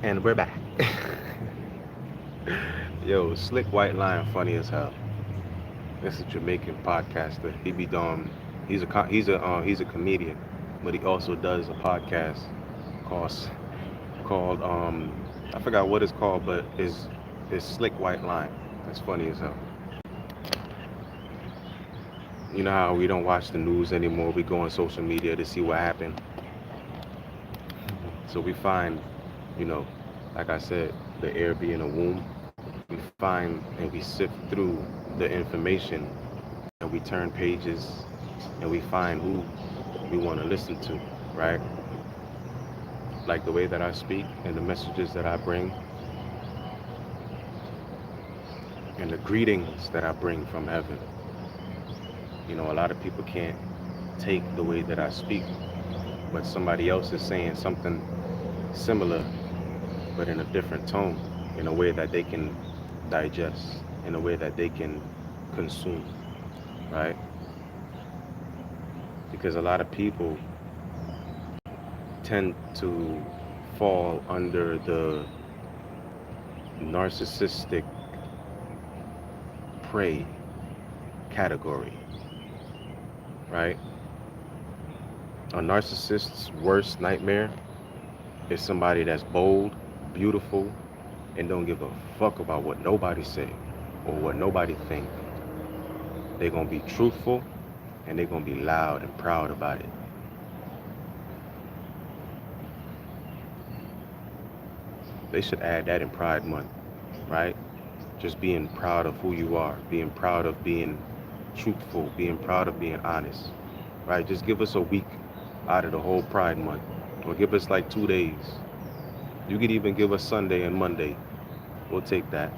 And we're back. Yo, Slick White Lion, funny as hell. This is a Jamaican podcaster. He be he's a comedian, but he also does a podcast called called I forgot what it's called, but is Slick White Lion. That's funny as hell. You know how we don't watch the news anymore? We go on social media to see what happened. So we find, you know, like I said, the air being a womb. We find and we sift through the information and we turn pages and we find who we want to listen to, right? Like the way that I speak and the messages that I bring and the greetings that I bring from heaven. You know, a lot of people can't take the way that I speak, but somebody else is saying something similar, but in a different tone, in a way that they can digest, in a way that they can consume, right? Because a lot of people tend to fall under the narcissistic prey category, right? A narcissist's worst nightmare is somebody that's bold, beautiful, and don't give a fuck about what nobody say or what nobody think. They're gonna be truthful and they're gonna be loud and proud about it. They should add that in Pride Month, right? Just being proud of who you are, being proud of being truthful, being proud of being honest, right? Just give us a week out of the whole Pride Month, or give us like 2 days. You could even give us Sunday and Monday. We'll take that.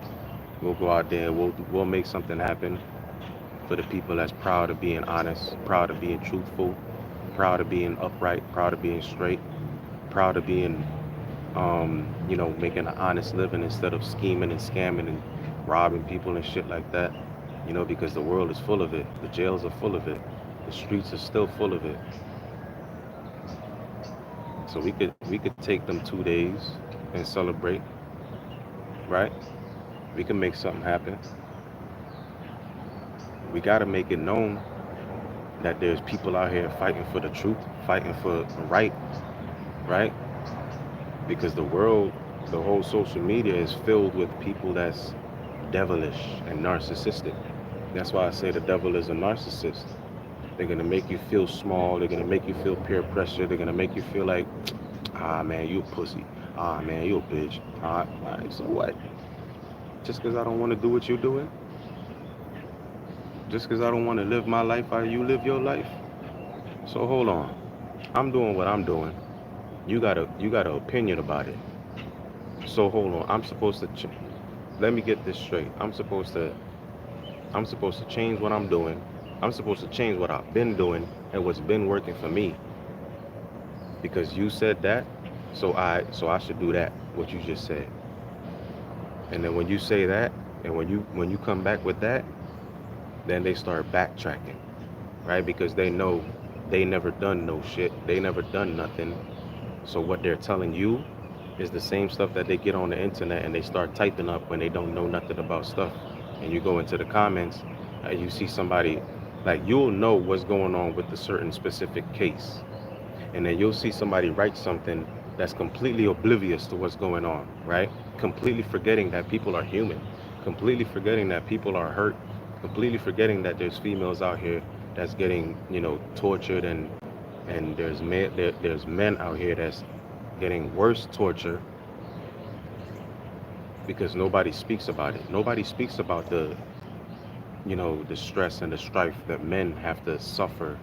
We'll go out there and we'll make something happen for the people that's proud of being honest, proud of being truthful, proud of being upright, proud of being straight, proud of being, making an honest living instead of scheming and scamming and robbing people and shit like that. You know, because the world is full of it. The jails are full of it. The streets are still full of it. So we could take them 2 days and celebrate, right? We can make something happen. We got to make it known that there's people out here fighting for the truth, fighting for the right? Because the world, the whole social media is filled with people that's devilish and narcissistic. That's why I say the devil is a narcissist. They're gonna make you feel small. They're gonna make you feel peer pressure. They're gonna make you feel like, ah man, you a pussy. Ah man, you a bitch. All right, so what? Just because I don't want to do what you're doing, just because I don't want to live my life how you live your life. So hold on, I'm doing what I'm doing. You got an opinion about it. So hold on, I'm supposed to let me get this straight. I'm supposed to change what I'm doing. I'm supposed to change what I've been doing and what's been working for me because you said that. So I should do that. What you just said. And then when you say that, and when you come back with that, then they start backtracking, right? Because they know they never done no shit. They never done nothing. So what they're telling you is the same stuff that they get on the internet and they start typing up when they don't know nothing about stuff. And you go into the comments and you see somebody like you'll know what's going on with a certain specific case. And then you'll see somebody write something that's completely oblivious to what's going on, right? Completely forgetting that people are human, completely forgetting that people are hurt, completely forgetting that there's females out here that's getting, tortured and there's men out here that's getting worse torture because nobody speaks about it. Nobody speaks about the stress and the strife that men have to suffer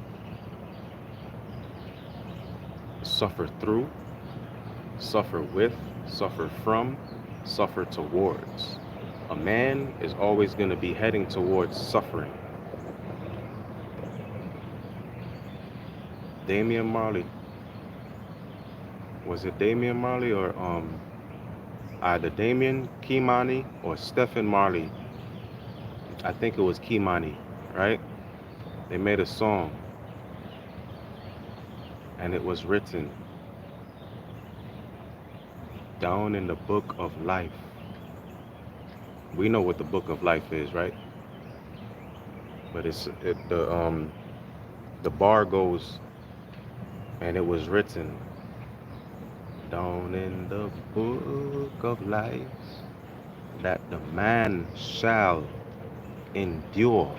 through, suffer with, suffer from, suffer towards. A man is always going to be heading towards suffering. Damian Marley, was it Damian Marley or either Damian Kimani or Stephen Marley? I think it was Kimani, right? They made a song and it was written Down in the book of life. We know what the book of life is, right? But the bar goes, and it was written down in the book of life that the man shall endure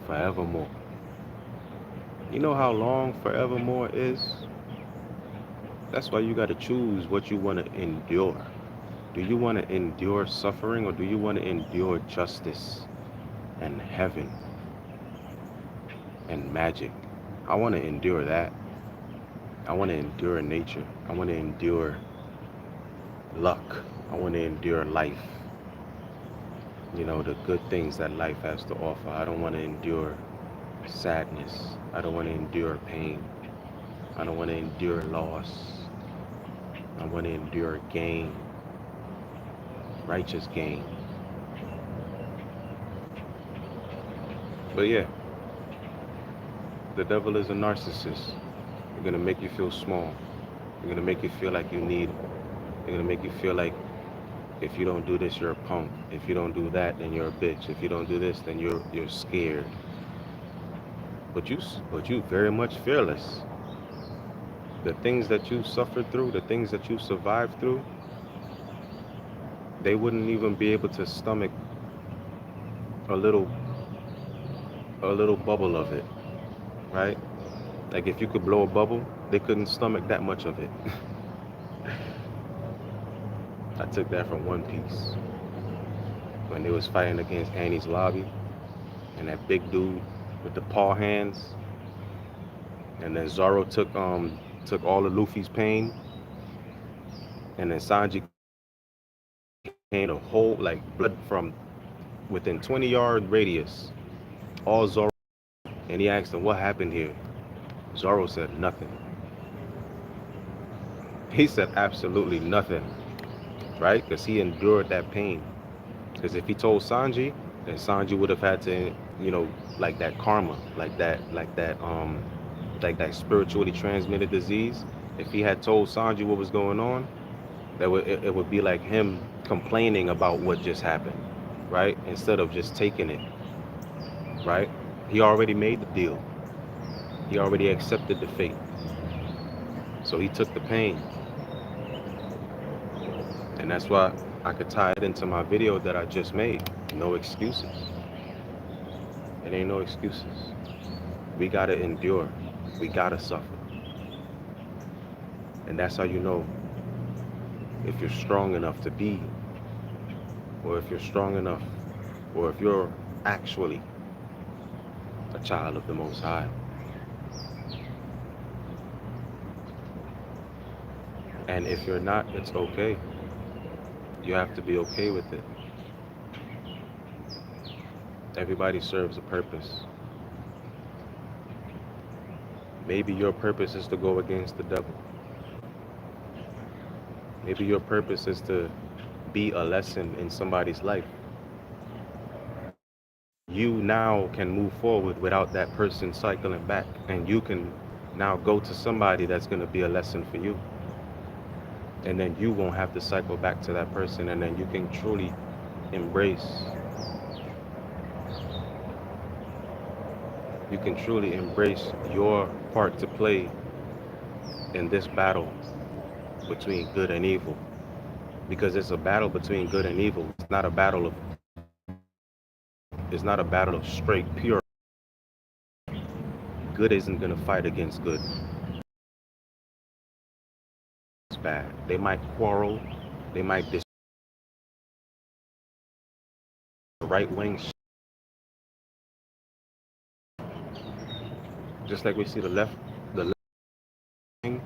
forevermore. You know how long forevermore is? That's why you got to choose what you want to endure. Do you want to endure suffering, or do you want to endure justice and heaven and magic? I want to endure that. I want to endure nature. I want to endure luck. I want to endure life. You know, the good things that life has to offer. I don't want to endure sadness. I don't want to endure pain. I don't want to endure loss. I want to endure gain, righteous gain. But yeah, the devil is a narcissist. They're going to make you feel small. They're going to make you feel like you need. They're going to make you feel like if you don't do this, you're a punk. If you don't do that, then you're a bitch. If you don't do this, then you're scared. But you very much fearless. The things that you suffered through, the things that you survived through, they wouldn't even be able to stomach a little bubble of it, right? Like if you could blow a bubble, they couldn't stomach that much of it. I took that from One Piece when they was fighting against Annie's lobby, and that big dude with the paw hands, and then Zoro took all of Luffy's pain, and then Sanji came a whole like blood from within 20-yard radius, all Zoro, and he asked him what happened here. Zoro said nothing. He said absolutely nothing, right? Because he endured that pain. Because if he told Sanji, then Sanji would have had to, you know, like that karma, like that spiritually transmitted disease. If he had told Sanji what was going on, it would be like him complaining about what just happened, right? Instead of just taking it, right? He already made the deal. He already accepted the fate. So he took the pain. And that's why I could tie it into my video that I just made. No excuses. It ain't no excuses. We gotta endure. We gotta suffer. And that's how you know if you're strong enough to be, or if you're strong enough, or if you're actually a child of the Most High. And if you're not, it's okay. You have to be okay with it. Everybody serves a purpose. Maybe your purpose is to go against the devil. Maybe your purpose is to be a lesson in somebody's life. You now can move forward without that person cycling back. And you can now go to somebody that's going to be a lesson for you. And then you won't have to cycle back to that person. And then you can truly embrace. You can truly embrace your part to play in this battle between good and evil. Because it's a battle between good and evil. It's not a battle of straight pure. Good isn't gonna fight against good. It's bad. They might quarrel, they might the right wing, just like we see the left wing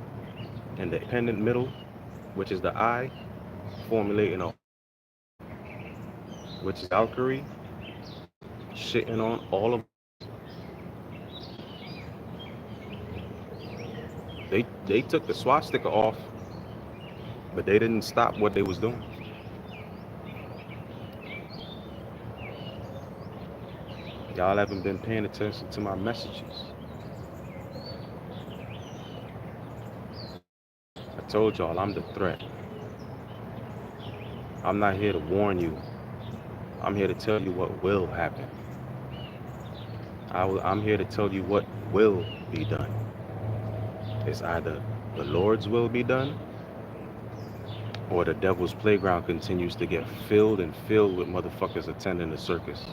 and the independent middle, which is the eye, formulating a which is Valkyrie, shitting on all of they took the swastika off, but they didn't stop what they was doing. Y'all haven't been paying attention to my messages. I told y'all I'm the threat. I'm not here to warn you. I'm here to tell you what will happen. I'm here to tell you what will be done. It's either the Lord's will be done, or the devil's playground continues to get filled and filled with motherfuckers attending the circus.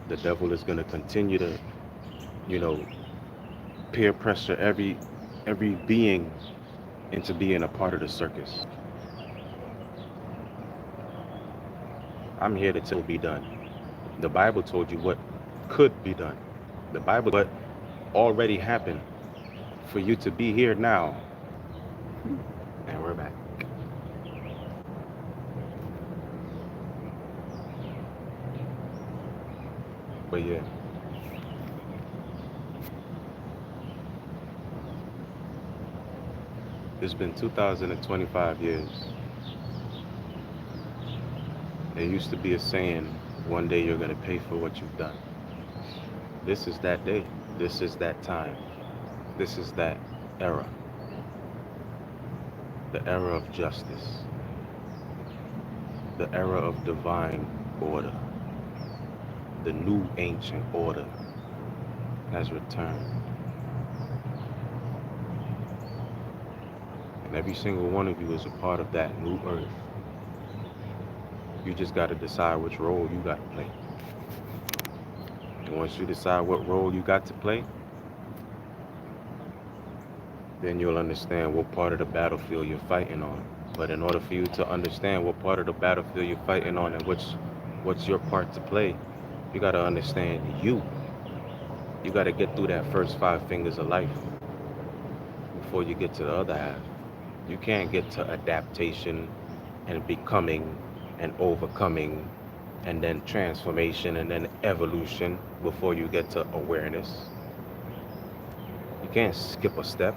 The devil is going to continue to, you know, peer pressure every being into being a part of the circus. I'm here to tell you what will be done. The Bible told you what could be done. The Bible what already happened for you to be here now. And we're back. But yeah. It's been 2025 years. There used to be a saying, one day you're going to pay for what you've done. This is that day. This is that time. This is that era. The era of justice. The era of divine order. The new ancient order has returned. And every single one of you is a part of that new earth. You just got to decide which role you got to play. And once you decide what role you got to play, then you'll understand what part of the battlefield you're fighting on. But in order for you to understand what part of the battlefield you're fighting on and what's your part to play, you got to understand you. You got to get through that first 5 fingers of life before you get to the other half. You can't get to adaptation and becoming and overcoming and then transformation and then evolution before you get to awareness. You can't skip a step.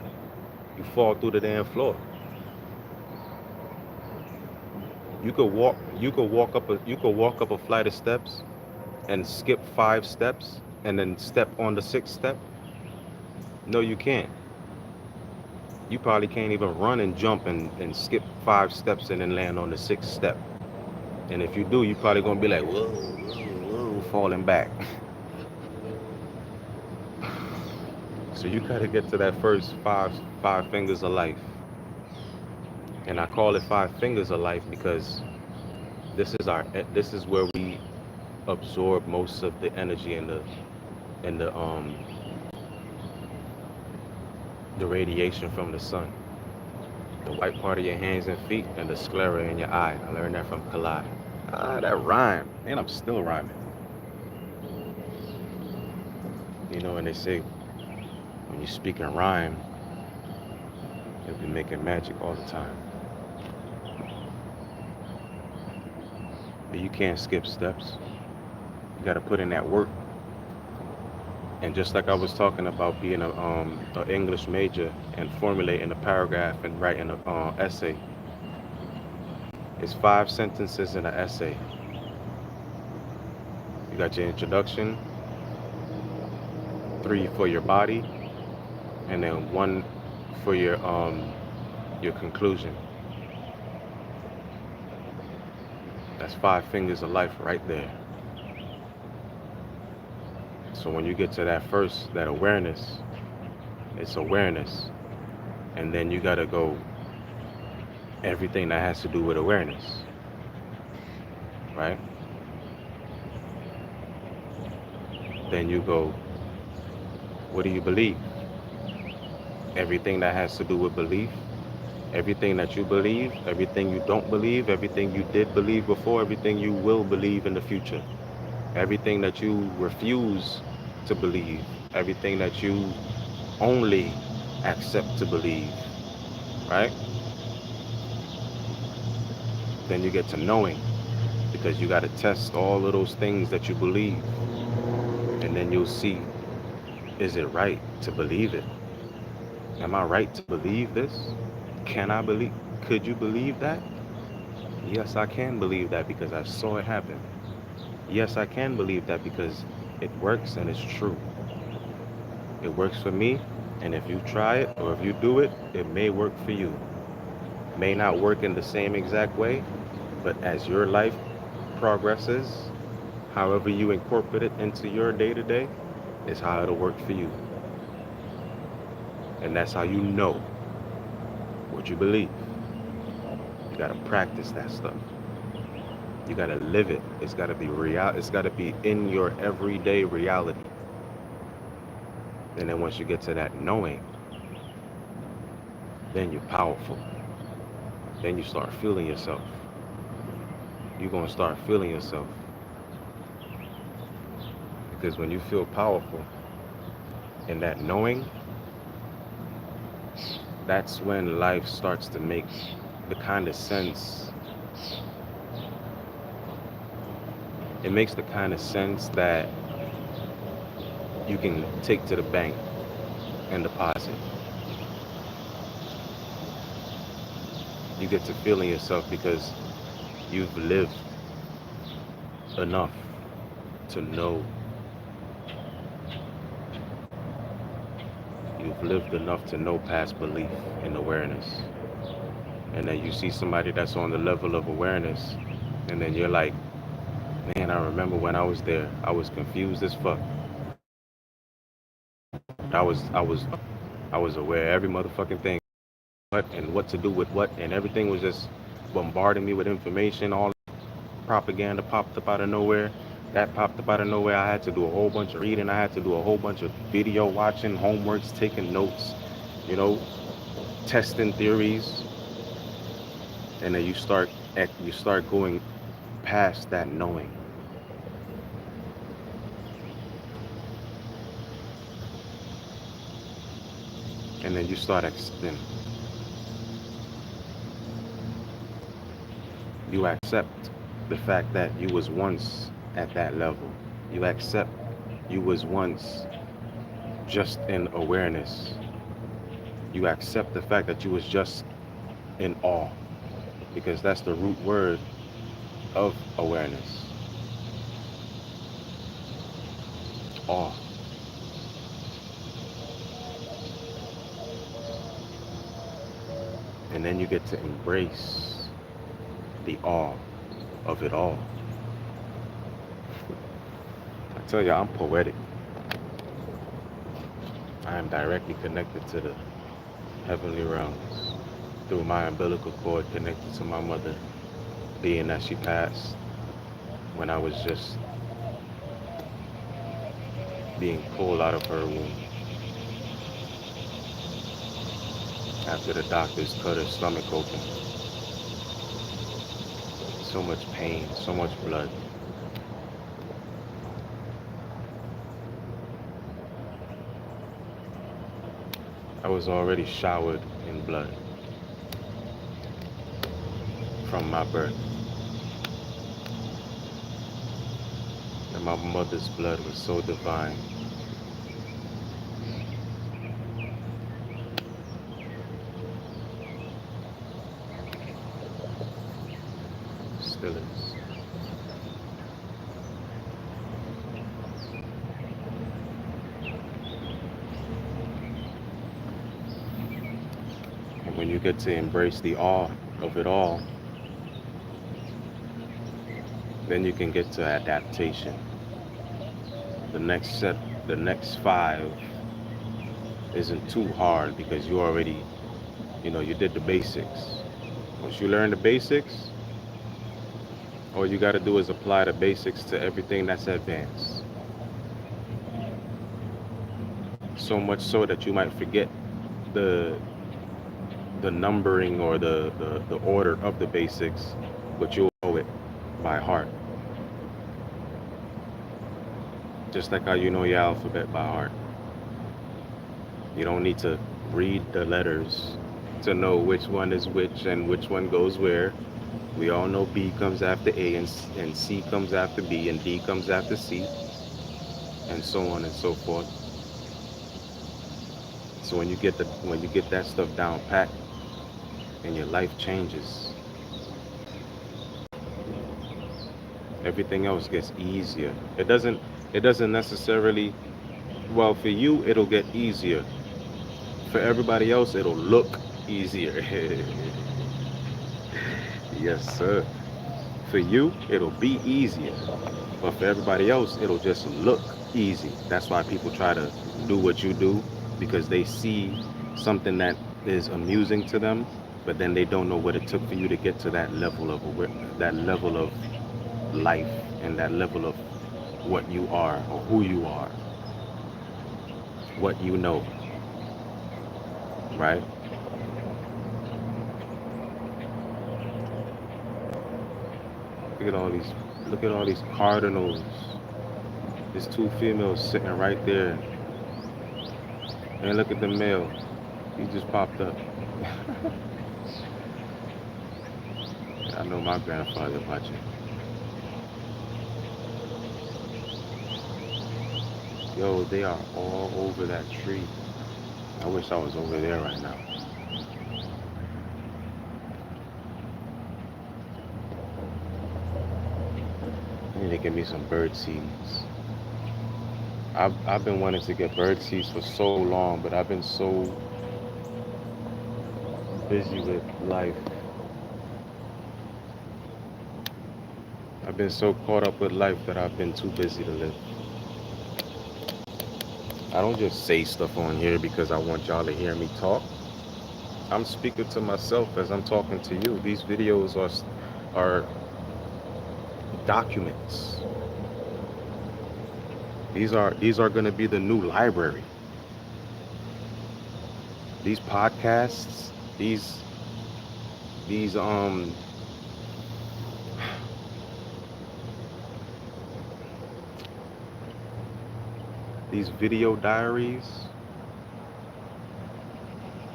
You fall through the damn floor. You could walk up a flight of steps and skip 5 steps and then step on the 6th step. No, you can't. You probably can't even run and jump and skip 5 steps and then land on the 6th step. And if you do, you're probably gonna be like, whoa, whoa, whoa, falling back. So you gotta get to that first five fingers of life. And I call it 5 fingers of life because this is where we absorb most of the energy and the radiation from the sun. The white part of your hands and feet and the sclera in your eye. I learned that from Kalai. That rhyme. And I'm still rhyming. You know, and they say when you speak in rhyme, you'll be making magic all the time. But you can't skip steps. You gotta put in that work. And just like I was talking about being an English major and formulating a paragraph and writing an essay, it's 5 sentences in an essay. You got your introduction, 3 for your body, and then 1 for your conclusion. That's 5 fingers of life right there. So when you get to that awareness, it's awareness. And then you gotta go everything that has to do with awareness, right? Then you go, what do you believe? Everything that has to do with belief, everything that you believe, everything you don't believe, everything you did believe before, everything you will believe in the future, everything that you refuse to believe, everything that you only accept to believe, right? Then you get to knowing, because you got to test all of those things that you believe, and then you'll see, is it right to believe it? Am I right to believe this? Could you believe that? Yes, I can believe that because I saw it happen. Yes, I can believe that because it works and it's true. It works for me, and if you try it or if you do it, it may work for you. may not work in the same exact way, but as your life progresses, however you incorporate it into your day to day, is how it'll work for you. And that's how you know what you believe. You gotta practice that stuff. You gotta live it. It's gotta be real. It's gotta be in your everyday reality. And then once you get to that knowing, then you're powerful. Then you start feeling yourself. You're gonna start feeling yourself. Because when you feel powerful in that knowing, that's when life starts to make the kind of sense. It makes the kind of sense that you can take to the bank and deposit. You get to feeling yourself because you've lived enough to know. You've lived enough to know past belief and awareness. And then you see somebody that's on the level of awareness, and then you're like, man, I remember when I was there. I was confused as fuck. I was aware of every motherfucking thing, what and what to do with what, and everything was just bombarding me with information. All propaganda popped up out of nowhere. That popped up out of nowhere. I had to do a whole bunch of reading. I had to do a whole bunch of video watching, homeworks, taking notes, you know, testing theories. And then you start going past that knowing. And then you start accepting. You accept the fact that you was once at that level. You accept you was once just in awareness. You accept the fact that you was just in awe, because that's the root word of awareness. Awe. And then you get to embrace the awe of it all. I tell you, I'm poetic. I am directly connected to the heavenly realms through my umbilical cord connected to my mother, being that she passed when I was just being pulled out of her womb after the doctors cut her stomach open. So much pain, so much blood. I was already showered in blood from my birth. And my mother's blood was so divine. Still is. And when you get to embrace the awe of it all, then you can get to adaptation. The next set, the next 5 isn't too hard because you already, you did the basics. Once you learn the basics, all you got to do is apply the basics to everything that's advanced. So much so that you might forget the numbering or the order of the basics, but you'll know it by heart. Just like how you know your alphabet by heart. You don't need to read the letters to know which one is which and which one goes where. We all know B comes after A and C comes after B and D comes after C, and so on and so forth. So when you get that stuff down pat, and your life changes, everything else gets easier. It doesn't necessarily, well, for you it'll get easier. For everybody else it'll look easier. Yes, sir. For you, it'll be easier. But for everybody else, it'll just look easy. That's why people try to do what you do, because they see something that is amusing to them, but then they don't know what it took for you to get to that level of that level of life, and that level of what you are, or who you are, what you know, right? Look at all these look at all these cardinals. There's two females sitting right there. And look at the male. He just popped up. I know my grandfather watching. Yo, they are all over that tree. I wish I was over there right now. I need to get me some bird seeds. I've been wanting to get bird seeds for so long, but I've been so busy with life. I've been so caught up with life that I've been too busy to live. I don't just say stuff on here because I want y'all to hear me talk. I'm speaking to myself as I'm talking to you. These videos are documents. These are going to be the new library. These podcasts, these these video diaries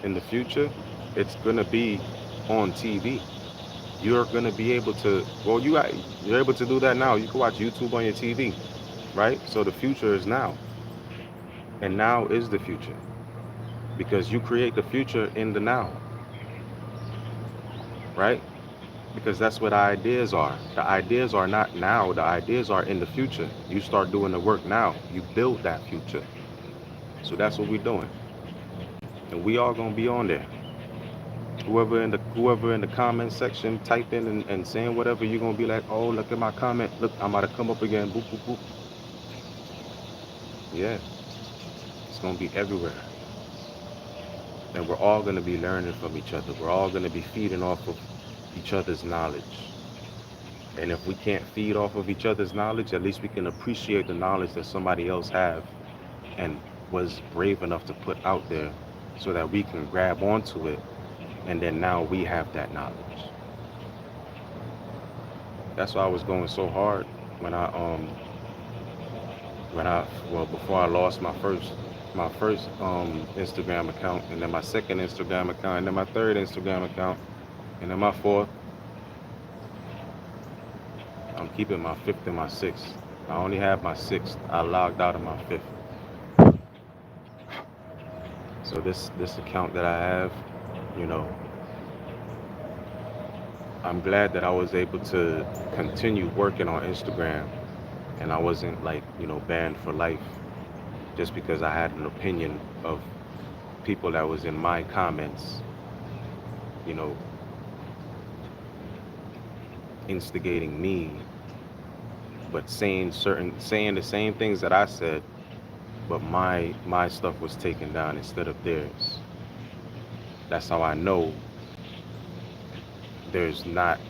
in the future, it's going to be on TV. You're going to be able to, well, you're able to do that now. You can watch YouTube on your TV, right? So the future is now. And now is the future. Because you create the future in the now, right? Because that's what ideas are. The ideas are not now, the ideas are in the future. You start doing the work now, you build that future. So that's what we're doing. And we all gonna be on there. Whoever in the comment section typing and saying whatever, you're gonna be like, oh, look at my comment. Look, I'm about to come up again. Boop, boop, boop. Yeah, it's gonna be everywhere. And we're all gonna be learning from each other. We're all gonna be feeding off of each other's knowledge. And if we can't feed off of each other's knowledge, at least we can appreciate the knowledge that somebody else have and was brave enough to put out there, so that we can grab onto it, and then now we have that knowledge. That's why I was going so hard when before I lost my first Instagram account, and then my second Instagram account, and then my third Instagram account, and then my fourth. I'm keeping my fifth and my sixth. I only have my sixth. I logged out of my fifth. So this account that I have, you know, I'm glad that I was able to continue working on Instagram, and I wasn't, like, banned for life just because I had an opinion of people that was in my comments, you know, instigating me, but saying the same things that I said, but my stuff was taken down instead of theirs. That's how I know there's not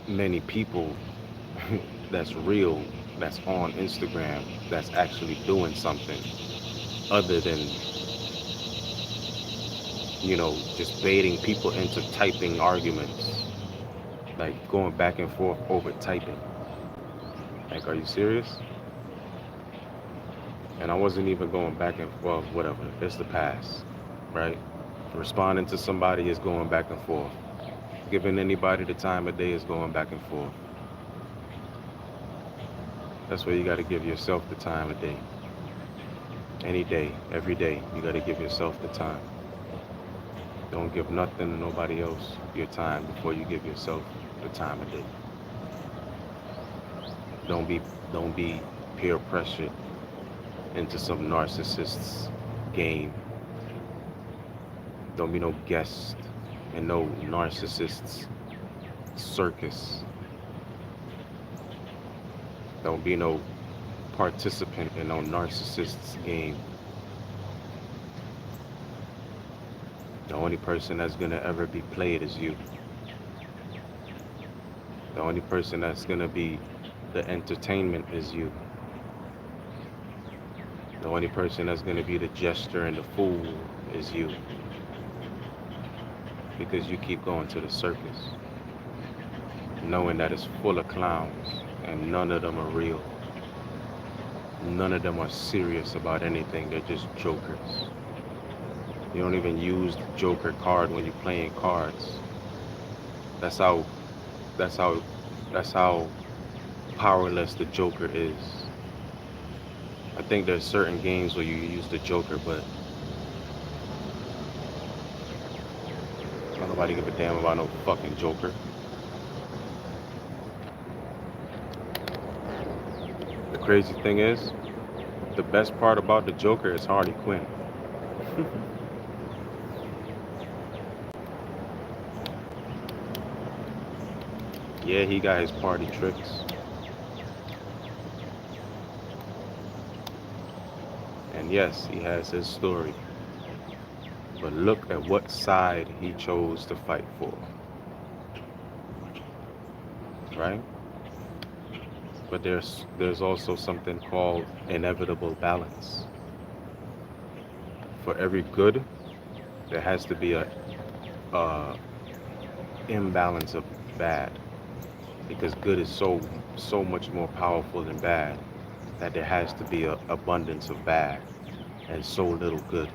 many people that's real, that's on Instagram, that's actually doing something other than, just baiting people into typing arguments, like going back and forth over typing. Like, are you serious? And I wasn't even going back and, well, whatever, it's the past, right? Responding to somebody is going back and forth. Giving anybody the time of day is going back and forth. That's where you got to give yourself the time of day. Any day, every day, you got to give yourself the time. Don't give nothing to nobody else your time before you give yourself the time of day. Don't be peer pressured into some narcissist's game. Don't be no guest in no narcissist's circus. Don't be no participant in no narcissist's game. The only person that's gonna ever be played is you. The only person that's gonna be the entertainment is you. The only person that's gonna be the jester and the fool is you. Because you keep going to the circus, knowing that it's full of clowns and none of them are real. None of them are serious about anything, they're just jokers. You don't even use the joker card when you're playing cards. That's how that's how that's how powerless the joker is. I think there's certain games where you use the joker, but don't nobody give a damn about no fucking joker. The crazy thing is, the best part about the joker is Harley Quinn. Yeah, he got his party tricks. And yes, he has his story. But look at what side he chose to fight for. Right? But there's also something called inevitable balance. For every good, there has to be a imbalance of bad. Because good is so much more powerful than bad that there has to be an abundance of bad and so little good.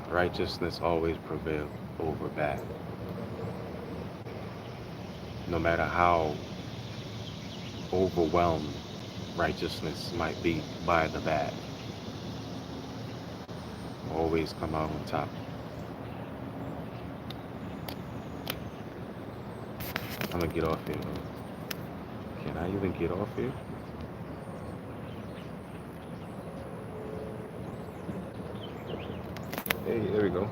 Righteousness always prevails over bad, no matter how overwhelmed righteousness might be by the bad. Always come out on top. I'm gonna get off here. Can I even get off here? Hey, there we go.